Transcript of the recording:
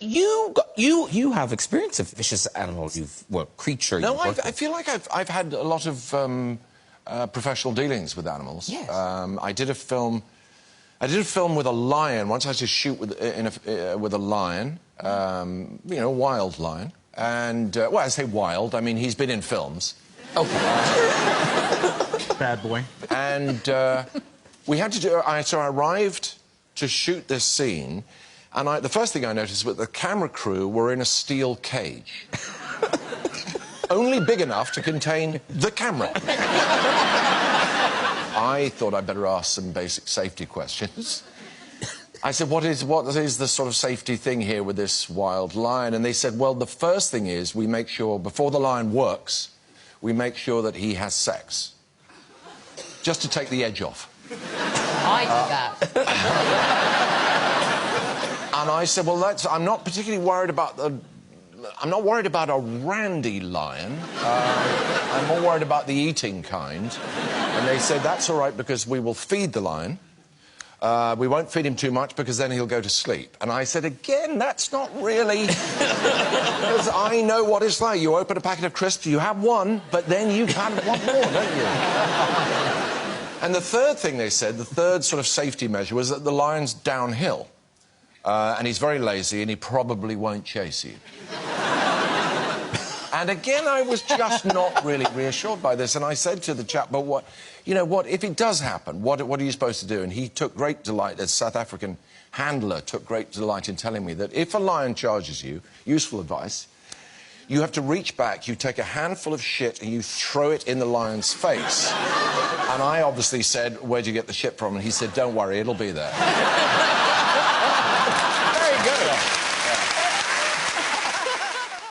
you have experience of vicious animals. Creature. No, I feel like I've had a lot of professional dealings with animals. Yes. I did a film with a lion once. I had to shoot with a lion, you know, a wild lion. And well, I say wild. I mean, he's been in films. Okay. Bad boy. And we had to do. So I arrived to shoot this scene, and the first thing I noticed was the camera crew were in a steel cage, only big enough to contain the camera. I thought I'd better ask some basic safety questions. I said, what is the sort of safety thing here with this wild lion? And they said, well, the first thing is we make sure, before the lion works, we make sure that he has sex. Just to take the edge off. I do that. And I said, well, I'm not particularly worried about I'm not worried about a randy lion. I'm more worried about the eating kind. And they said, that's all right, because we will feed the lion. We won't feed him too much, because then he'll go to sleep. And I said, again, that's not really... Because I know what it's like. You open a packet of crisps, you have one, but then you kind of want more, don't you? And the third thing they said, the third sort of safety measure, was that the lion's downhill. And he's very lazy, and he probably won't chase you. And again, I was just not really reassured by this. And I said to the chap, but what, you know, what if it does happen? What are you supposed to do? And he took great delight, a South African handler took great delight in telling me that if a lion charges you, useful advice, you have to reach back, you take a handful of shit and you throw it in the lion's face. And I obviously said, where'd you get the shit from? And he said, don't worry, it'll be there.